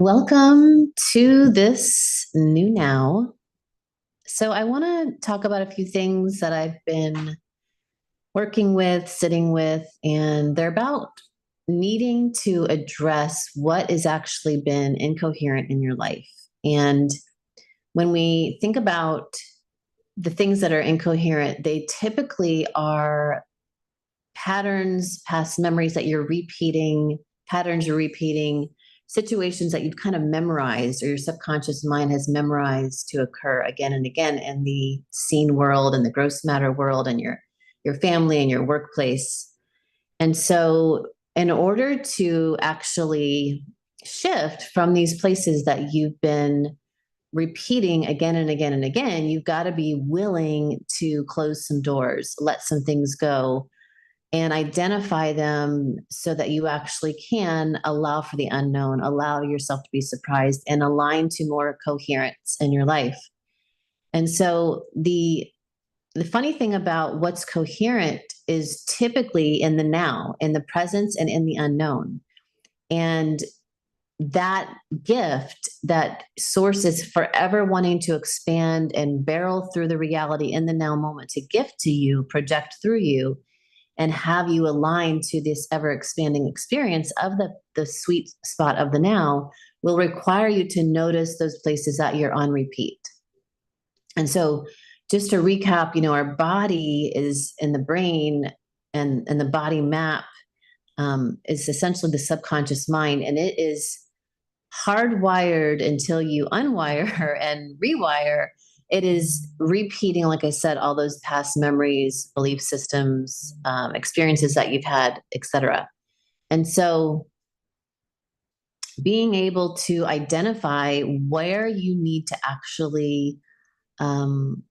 Welcome to this new now. So, I want to talk about a few things that I've been working with, sitting with, and they're about needing to address what has actually been incoherent in your life. And when we think about the things that are incoherent, they typically are patterns, past memories that you're repeating, patterns you're repeating, situations that you've kind of memorized or your subconscious mind has memorized to occur again and again in the seen world and the gross matter world and your family and your workplace. And so in order to actually shift from these places that you've been repeating again and again and again, you've got to be willing to close some doors, let some things go, and identify them so that you actually can allow for the unknown, allow yourself to be surprised, and align to more coherence in your life. And so the funny thing about what's coherent is typically in the now, in the presence, and in the unknown. And that gift, that source is forever wanting to expand and barrel through the reality in the now moment to gift to you, project through you, and have you align to this ever expanding experience of the sweet spot of the now will require you to notice those places that you're on repeat. And so just to recap, our body is in the brain, and the body map is essentially the subconscious mind, and it is hardwired until you unwire and rewire. It is repeating, like I said, all those past memories, belief systems, experiences that you've had, etc. And so being able to identify where you need to actually um,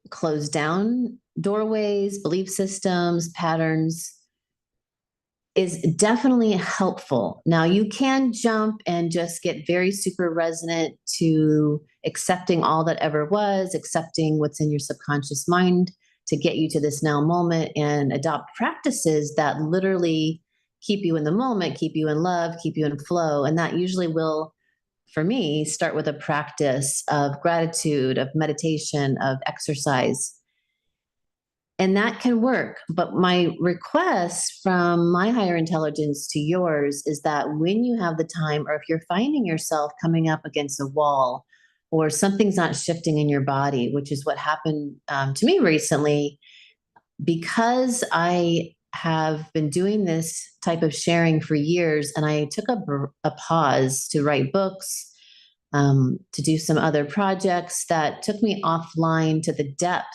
close down doorways, belief systems, patterns is definitely helpful. Now, you can jump and just get very super resonant to accepting all that ever was, accepting what's in your subconscious mind to get you to this now moment, and adopt practices that literally keep you in the moment, keep you in love, keep you in flow. And that usually will, for me, start with a practice of gratitude, of meditation, of exercise, and that can work. But my request from my higher intelligence to yours is that when you have the time, or if you're finding yourself coming up against a wall or something's not shifting in your body, which is what happened to me recently, because I have been doing this type of sharing for years, and I took a pause to write books, to do some other projects that took me offline to the depth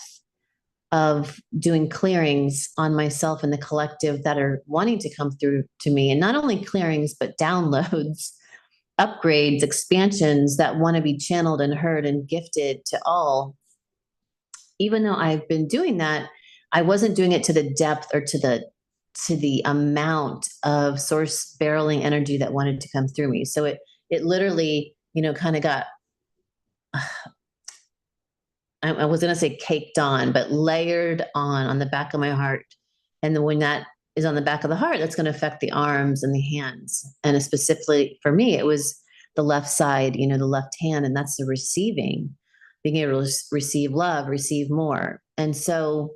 of doing clearings on myself and the collective that are wanting to come through to me. And not only clearings, but downloads, upgrades, expansions that want to be channeled and heard and gifted to all. Even though I've been doing that, I wasn't doing it to the depth or to the amount of source barreling energy that wanted to come through me. So it literally, kind of got, I was going to say caked on, but layered on the back of my heart. And then when that is on the back of the heart, that's going to affect the arms and the hands. And specifically for me, it was the left side, the left hand, and that's the receiving, being able to receive love, receive more. And so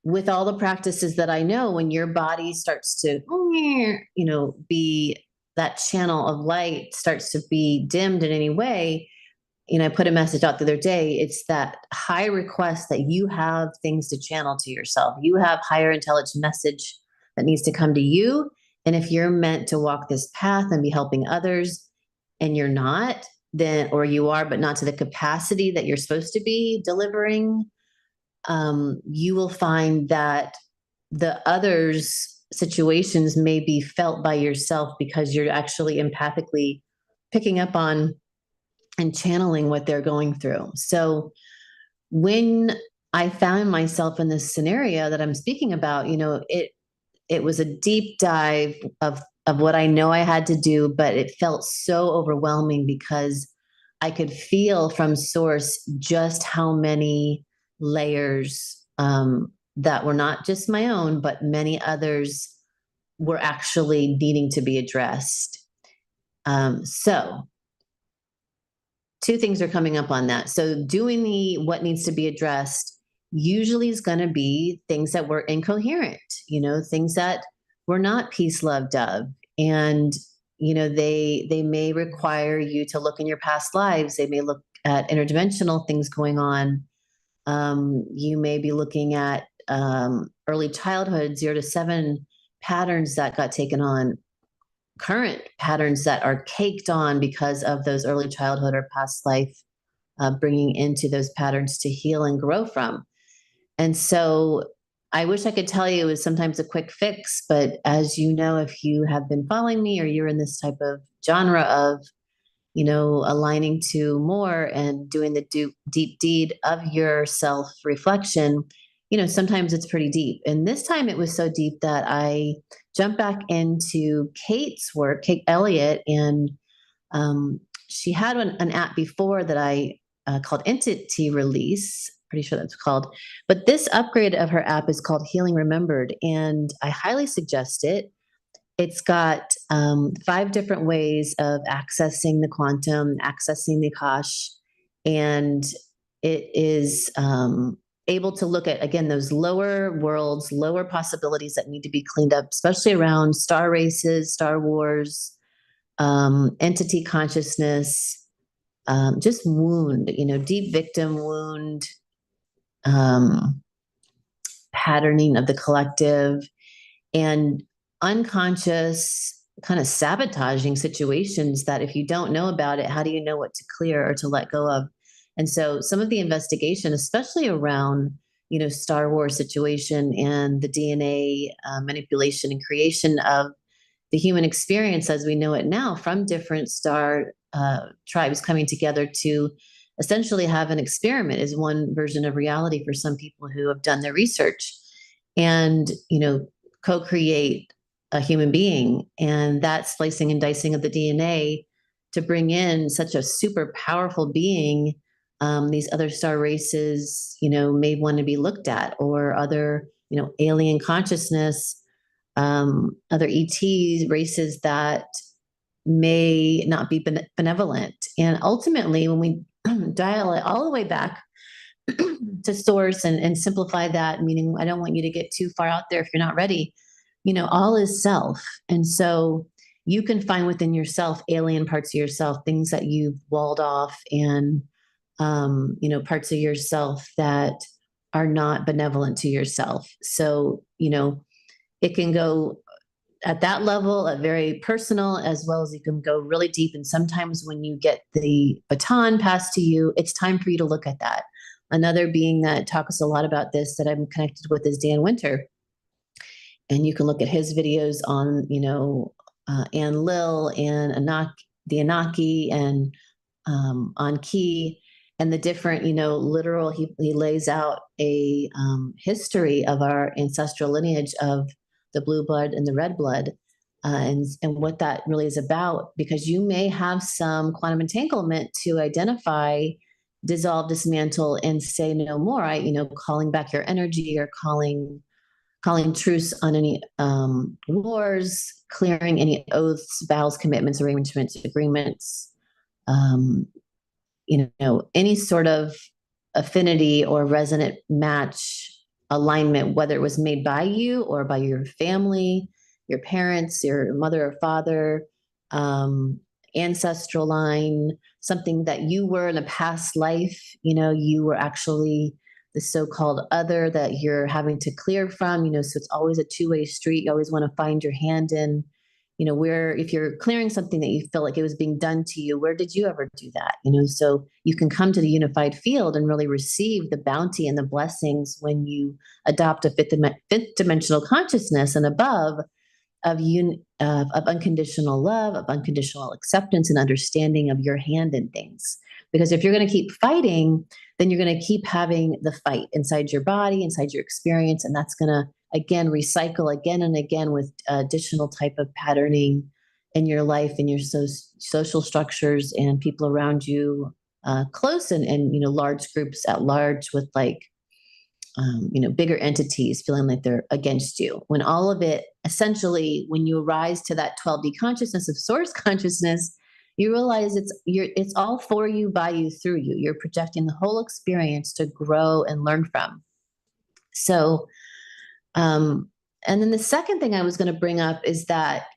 with all the practices that I know, when your body starts to, be that channel of light starts to be dimmed in any way, I put a message out the other day. It's that high request that you have things to channel to yourself. You have higher intelligence message that needs to come to you. And if you're meant to walk this path and be helping others, and you're not, then, or you are, but not to the capacity that you're supposed to be delivering, you will find that the others' situations may be felt by yourself because you're actually empathically picking up on and channeling what they're going through. So when I found myself in this scenario that I'm speaking about, it was a deep dive of what I know I had to do, but it felt so overwhelming because I could feel from source just how many layers that were not just my own, but many others were actually needing to be addressed. So two things are coming up on that. So doing the what needs to be addressed usually is going to be things that were incoherent, things that were not peace, love, dove. And, they may require you to look in your past lives. They may look at interdimensional things going on. You may be looking at early childhood, 0 to 7 patterns that got taken on, current patterns that are caked on because of those early childhood or past life, bringing into those patterns to heal and grow from. And so I wish I could tell you it was sometimes a quick fix, but as you know, if you have been following me or you're in this type of genre of, aligning to more and doing the deep deed of your self reflection, sometimes it's pretty deep. And this time it was so deep that I jumped back into Kate's work, Kate Elliott, and she had an app before that I called Entity Release. Pretty sure that's called. But this upgrade of her app is called Healing Remembered, and I highly suggest it. It's got 5 different ways of accessing the quantum, accessing the Akash, and it is able to look at, again, those lower worlds, lower possibilities that need to be cleaned up, especially around star races, Star Wars, entity consciousness, just wound, deep victim wound, um, patterning of the collective, and unconscious kind of sabotaging situations that if you don't know about it, how do you know what to clear or to let go of? And so some of the investigation, especially around, Star Wars situation and the DNA manipulation and creation of the human experience as we know it now from different star tribes coming together to essentially have an experiment is one version of reality for some people who have done their research and, co-create a human being. And that slicing and dicing of the DNA to bring in such a super powerful being, these other star races, may want to be looked at, or other, alien consciousness, other ETs, races that may not be benevolent. And ultimately, when we dial it all the way back to source and simplify that, meaning I don't want you to get too far out there if you're not ready, all is self. And so you can find within yourself alien parts of yourself, things that you've walled off, and, parts of yourself that are not benevolent to yourself. So, it can go at that level, a very personal, as well as you can go really deep. And sometimes when you get the baton passed to you, it's time for you to look at that. Another being that talks a lot about this that I'm connected with is Dan Winter. And you can look at his videos on, Ann Lil and the Anaki, and on Key, and the different, literal, he lays out a history of our ancestral lineage of the blue blood and the red blood, and what that really is about, because you may have some quantum entanglement to identify, dissolve, dismantle, and say no more. Calling back your energy, or calling truce on any wars, clearing any oaths, vows, commitments, arrangements, agreements, um, any sort of affinity or resonant match alignment, whether it was made by you or by your family, your parents, your mother or father, ancestral line, something that you were in a past life, you were actually the so-called other that you're having to clear from, so it's always a two-way street. You always want to find your hand in, where, if you're clearing something that you feel like it was being done to you, where did you ever do that? So you can come to the unified field and really receive the bounty and the blessings when you adopt a fifth dimensional consciousness and above, of unconditional love, of unconditional acceptance and understanding of your hand in things. Because if you're going to keep fighting, then you're going to keep having the fight inside your body, inside your experience, and that's going to, again, recycle again and again with additional type of patterning in your life and your social structures and people around you, close and large groups at large, with like bigger entities feeling like they're against you. When all of it, essentially, when you arise to that 12D consciousness of source consciousness, you realize it's all for you, by you, through you. You're projecting the whole experience to grow and learn from. So, and then the second thing I was going to bring up is that,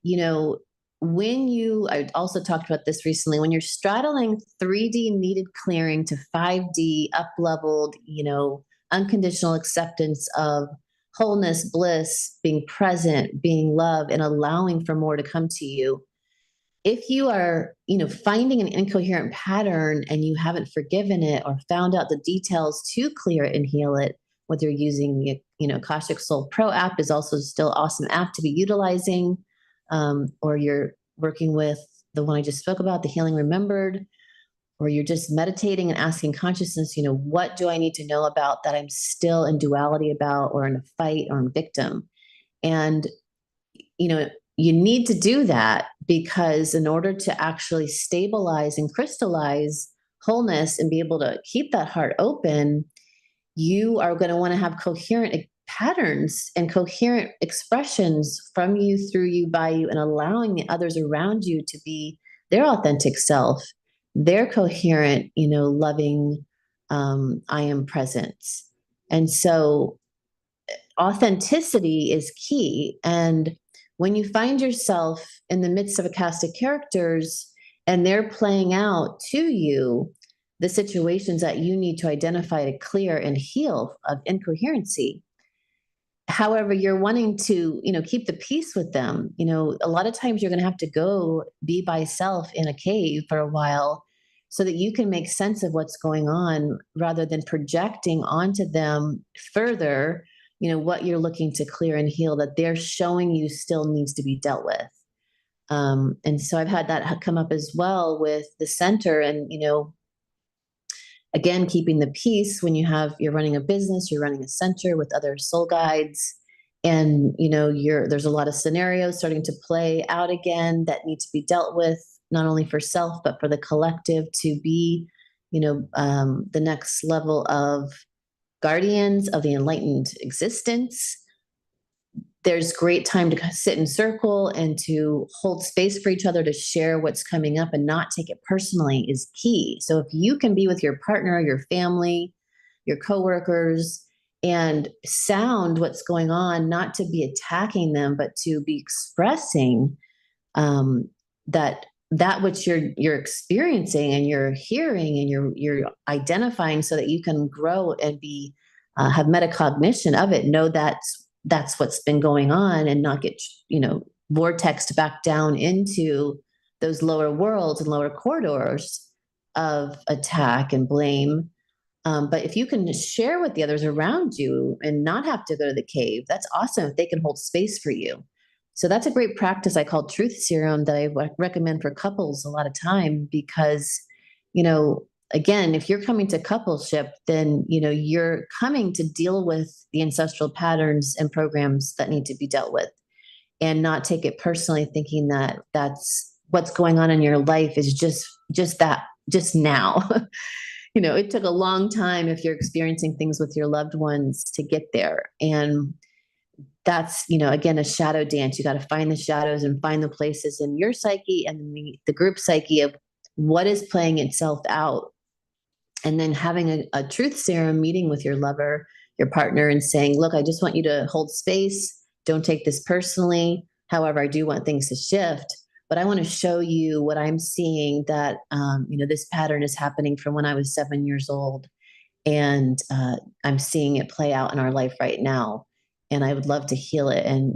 I also talked about this recently, when you're straddling 3D needed clearing to 5D up leveled, unconditional acceptance of wholeness, bliss, being present, being love, and allowing for more to come to you. If you are, finding an incoherent pattern and you haven't forgiven it or found out the details to clear it and heal it, whether you're using the, Akashic Soul Pro app is also still awesome app to be utilizing, or you're working with the one I just spoke about, the Healing Remembered, or you're just meditating and asking consciousness, what do I need to know about that I'm still in duality about, or in a fight, or in victim? And, you need to do that, because in order to actually stabilize and crystallize wholeness and be able to keep that heart open, you are going to want to have coherent patterns and coherent expressions from you, through you, by you, and allowing the others around you to be their authentic self, their coherent, loving, I am presence. And so authenticity is key. And when you find yourself in the midst of a cast of characters and they're playing out to you the situations that you need to identify to clear and heal of incoherency, however, you're wanting to, keep the peace with them, a lot of times you're going to have to go be by self in a cave for a while so that you can make sense of what's going on, rather than projecting onto them further, what you're looking to clear and heal that they're showing you still needs to be dealt with. And so I've had that come up as well with the center, and, again, keeping the peace when you're running a business, you're running a center with other soul guides, and there's a lot of scenarios starting to play out again that need to be dealt with, not only for self but for the collective, to be the next level of guardians of the enlightened existence. There's great time to sit in circle and to hold space for each other to share what's coming up and not take it personally is key. So if you can be with your partner, your family, your coworkers, and sound what's going on, not to be attacking them, but to be expressing that which you're experiencing and you're hearing and you're identifying, so that you can grow and be have metacognition of it. Know that's what's been going on, and not get vortexed back down into those lower worlds and lower corridors of attack and blame. But if you can share with the others around you and not have to go to the cave, that's awesome if they can hold space for you. So that's a great practice I call truth serum that I recommend for couples a lot of time, because, again, if you're coming to coupleship, then, you're coming to deal with the ancestral patterns and programs that need to be dealt with, and not take it personally, thinking that that's what's going on in your life is just now. It took a long time, if you're experiencing things with your loved ones, to get there. And that's, again, a shadow dance. You got to find the shadows and find the places in your psyche and the group psyche of what is playing itself out. And then having a truth serum meeting with your lover, your partner, and saying, look, I just want you to hold space. Don't take this personally. However, I do want things to shift. But I want to show you what I'm seeing, that, this pattern is happening from when I was 7 years old. And I'm seeing it play out in our life right now. And I would love to heal it and,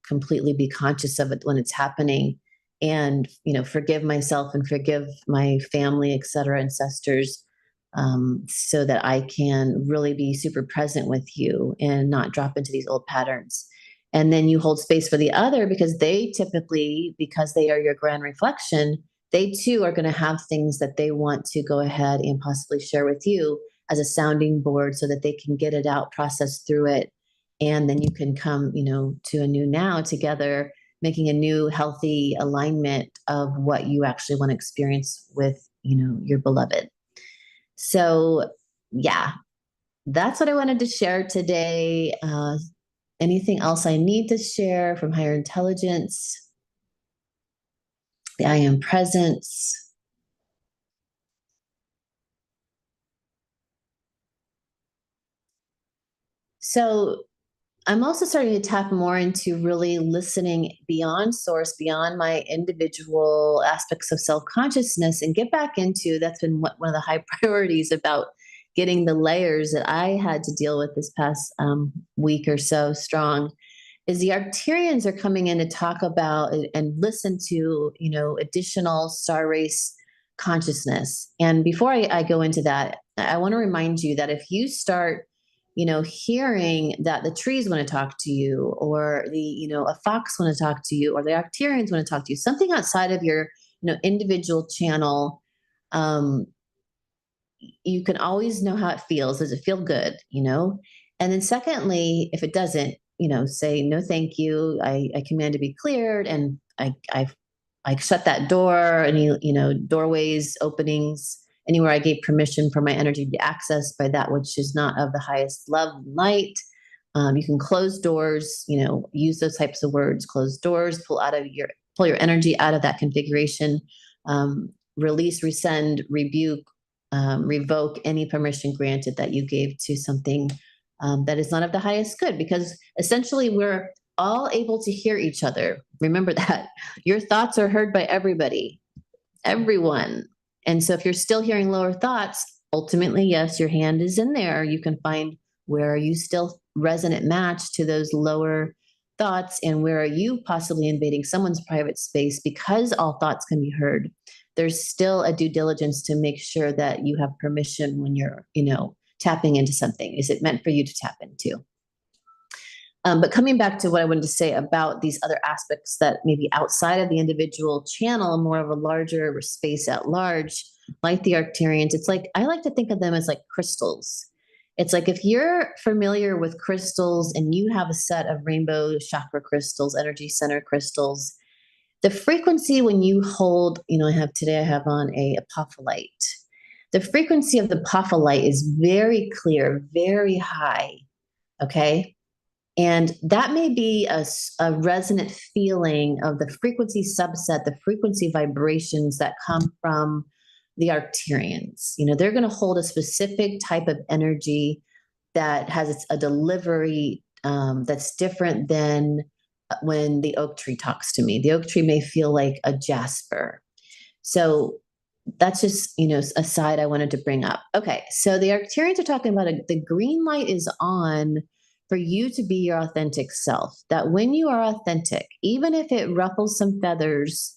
completely be conscious of it when it's happening, and, forgive myself and forgive my family, et cetera, ancestors, so that I can really be super present with you and not drop into these old patterns. And then you hold space for the other, because they typically, because they are your grand reflection, they too are going to have things that they want to go ahead and possibly share with you as a sounding board, so that they can get it out, process through it. And then you can come, to a new now together, making a new healthy alignment of what you actually want to experience with, your beloved. So, yeah, that's what I wanted to share today. Anything else I need to share from higher intelligence, the I am presence? So I'm also starting to tap more into really listening beyond source, beyond my individual aspects of self consciousness, and get back into that's been one of the high priorities about getting the layers that I had to deal with this past week or so strong. Is the Arcturians are coming in to talk about and listen to, additional star race consciousness. And before I go into that, I want to remind you that if you start, hearing that the trees want to talk to you, or a fox want to talk to you, or the Arcturians want to talk to you, something outside of your, individual channel, um, you can always know how it feels. Does it feel good? And then secondly, if it doesn't, say no, thank you. I command to be cleared, and I shut that door. Any doorways, openings, anywhere I gave permission for my energy to be accessed by that which is not of the highest love and light. You can close doors. Use those types of words. Close doors. Pull your energy out of that configuration. Release, rescind, rebuke, revoke any permission granted that you gave to something that is not of the highest good, because essentially we're all able to hear each other. Remember that your thoughts are heard by everybody, everyone. And so if you're still hearing lower thoughts, ultimately, yes, your hand is in there. You can find where are you still resonant match to those lower thoughts, and where are you possibly invading someone's private space, because all thoughts can be heard. There's still a due diligence to make sure that you have permission when you're, tapping into something. Is it meant for you to tap into? But coming back to what I wanted to say about these other aspects that maybe outside of the individual channel, more of a larger space at large, like the Arcturians, it's like I like to think of them as like crystals. It's like if you're familiar with crystals and you have a set of rainbow chakra crystals, energy center crystals, the frequency when you hold, I have on a apophyllite. The frequency of the apophyllite is very clear, very high. Okay. And that may be a resonant feeling of the frequency subset, the frequency vibrations that come from the Arcturians. They're going to hold a specific type of energy that has a delivery that's different than when the oak tree talks to me. The oak tree may feel like a jasper. So that's just, a side I wanted to bring up. Okay, so the Arcturians are talking about the green light is on for you to be your authentic self. That when you are authentic, even if it ruffles some feathers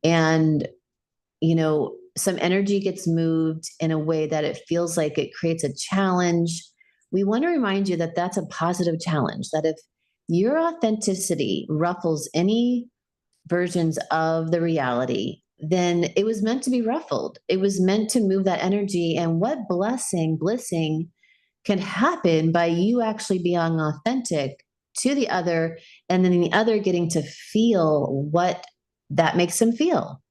and, some energy gets moved in a way that it feels like it creates a challenge, we want to remind you that that's a positive challenge. That if your authenticity ruffles any versions of the reality, then it was meant to be ruffled. It was meant to move that energy. And what blissing can happen by you actually being authentic to the other, and then the other getting to feel what that makes them feel.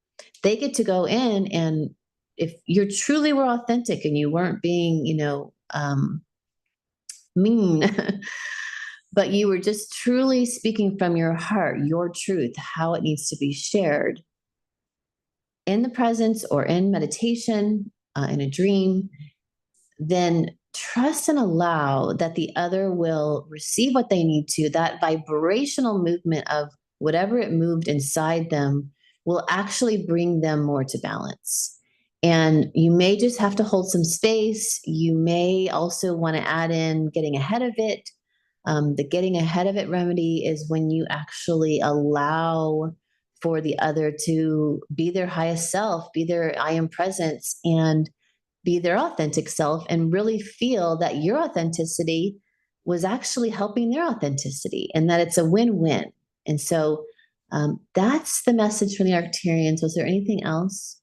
They get to go in, and if you truly were authentic and you weren't being, mean, but you were just truly speaking from your heart, your truth, how it needs to be shared in the presence or in meditation, in a dream, then trust and allow that the other will receive what they need to. That vibrational movement of whatever it moved inside them will actually bring them more to balance. And you may just have to hold some space. You may also want to add in getting ahead of it. The getting ahead of it remedy is when you actually allow for the other to be their highest self, be their I am presence, and be their authentic self, and really feel that your authenticity was actually helping their authenticity, and that it's a win-win. And so that's the message from the Arcturians. Was there anything else?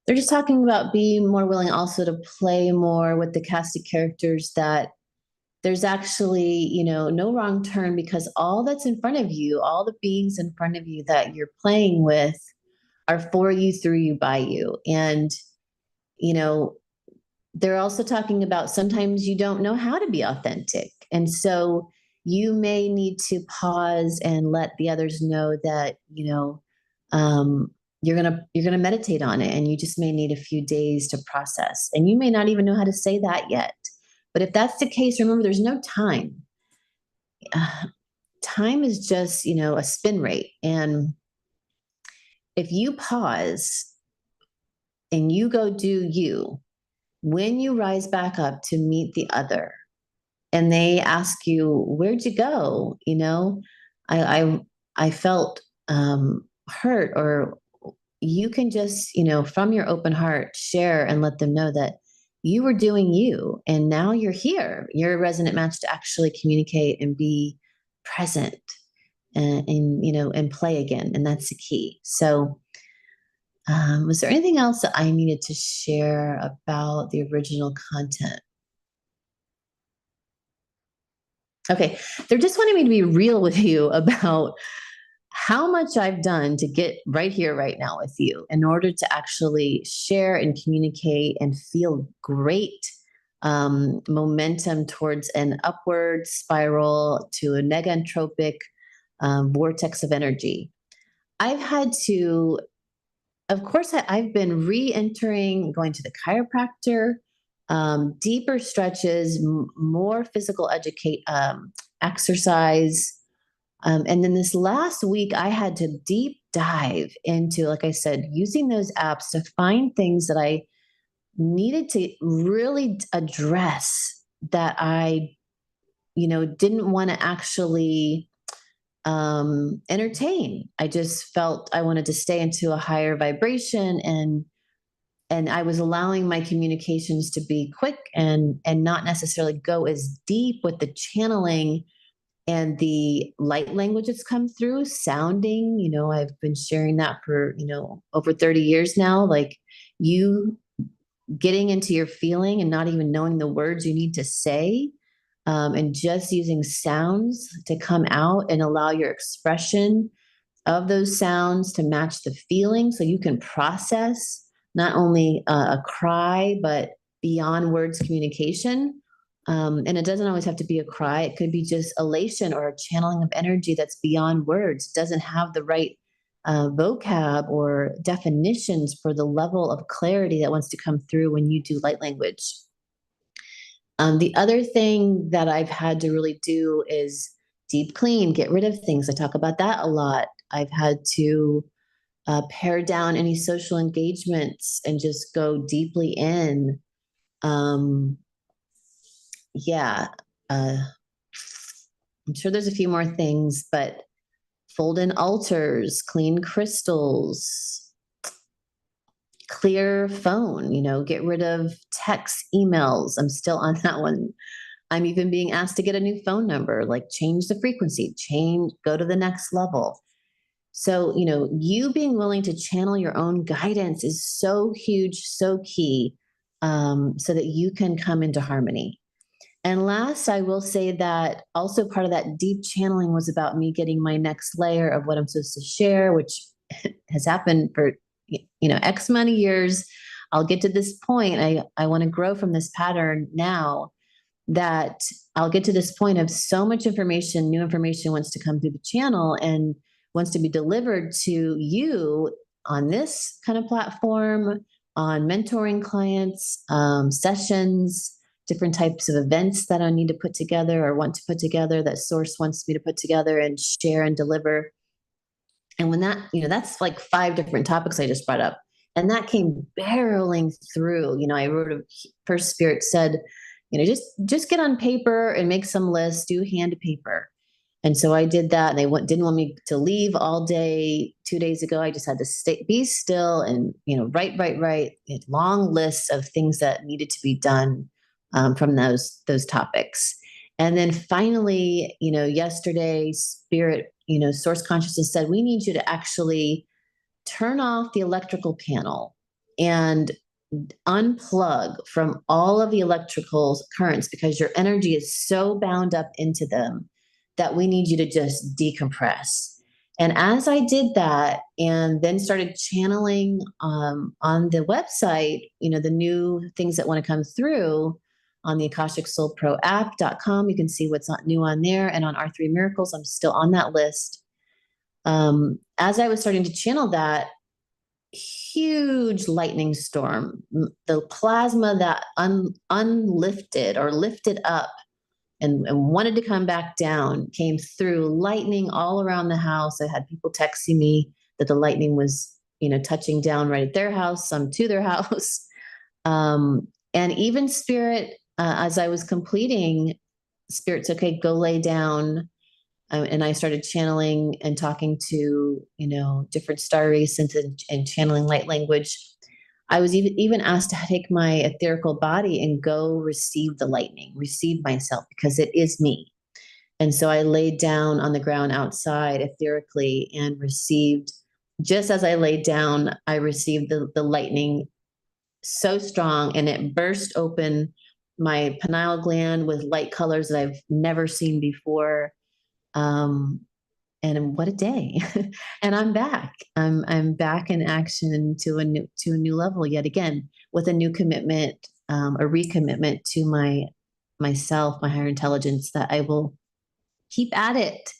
They're just talking about being more willing also to play more with the cast of characters, that there's actually, no wrong turn, because all that's in front of you, all the beings in front of you that you're playing with are for you, through you, by you. And, you know, they're also talking about sometimes you don't know how to be authentic. And so you may need to pause and let the others know that, you're gonna meditate on it and you just may need a few days to process. And you may not even know how to say that yet. But if that's the case, remember there's no time. Uh, Time is just, a spin rate. And if you pause and you go do you, when you rise back up to meet the other and they ask you, where'd you go? I felt hurt, or you can just, from your open heart, share and let them know that you were doing you and now you're here. You're a resonant match to actually communicate and be present and play again. And that's the key. So, was there anything else that I needed to share about the original content? Okay. They're just wanting me to be real with you about how much I've done to get right here, right now with you in order to actually share and communicate and feel great momentum towards an upward spiral to a negentropic vortex of energy. I've had to, of course, I've been re entering, going to the chiropractor, deeper stretches, more physical educate exercise, and then this last week, I had to deep dive into, like I said, using those apps to find things that I needed to really address that I, didn't want to actually entertain. I just felt I wanted to stay into a higher vibration, and I was allowing my communications to be quick and not necessarily go as deep with the channeling and the light language that's come through sounding. I've been sharing that for over 30 years now, like you getting into your feeling and not even knowing the words you need to say, and just using sounds to come out and allow your expression of those sounds to match the feeling so you can process not only a cry but beyond words communication. And it doesn't always have to be a cry. It could be just elation or a channeling of energy that's beyond words. It doesn't have the right vocab or definitions for the level of clarity that wants to come through when you do light language. The other thing that I've had to really do is deep clean, get rid of things. I talk about that a lot. I've had to pare down any social engagements and just go deeply in. Um, yeah, uh, I'm sure there's a few more things, but fold in altars, clean crystals, clear phone, get rid of text, emails. I'm still on that one. I'm even being asked to get a new phone number, like change the frequency, go to the next level. So, you being willing to channel your own guidance is so huge, so key, so that you can come into harmony. And last, I will say that also part of that deep channeling was about me getting my next layer of what I'm supposed to share, which has happened for, X amount of years. I'll get to this point. I want to grow from this pattern now that I'll get to this point of so much information, new information wants to come through the channel and wants to be delivered to you on this kind of platform, on mentoring clients, sessions, different types of events that I need to put together or want to put together that Source wants me to put together and share and deliver. And when that, that's like 5 different topics I just brought up. And that came barreling through. I wrote First Spirit said, just get on paper and make some lists, do hand to paper. And so I did that, and they didn't want me to leave all day 2 days ago. I just had to be still and, write, long lists of things that needed to be done from those topics. And then finally, yesterday, Spirit, Source Consciousness said, we need you to actually turn off the electrical panel and unplug from all of the electrical currents because your energy is so bound up into them that we need you to just decompress. And as I did that and then started channeling on the website, the new things that want to come through on the Akashic Soul Pro app.com, you can see what's not new on there. And on R3 Miracles, I'm still on that list. As I was starting to channel that, huge lightning storm, the plasma that unlifted or lifted up and wanted to come back down came through, lightning all around the house. I had people texting me that the lightning was, touching down right at their house, some to their house. And even spirit, as I was completing, spirit said, okay, go lay down. And I started channeling and talking to, different star recents and channeling light language. I was even asked to take my etherical body and go receive the lightning, receive myself, because it is me. And so I laid down on the ground outside etherically and received, just as I laid down, I received the lightning so strong, and it burst open my pineal gland with light colors that I've never seen before. And what a day. And I'm back. I'm back in action to a new level yet again, with a new commitment, a recommitment to myself, my higher intelligence, that I will keep at it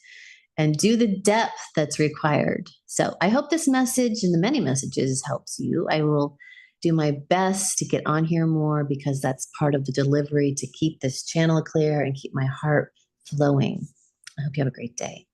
and do the depth that's required. So I hope this message and the many messages helps you. I will do my best to get on here more, because that's part of the delivery, to keep this channel clear and keep my heart flowing. I hope you have a great day.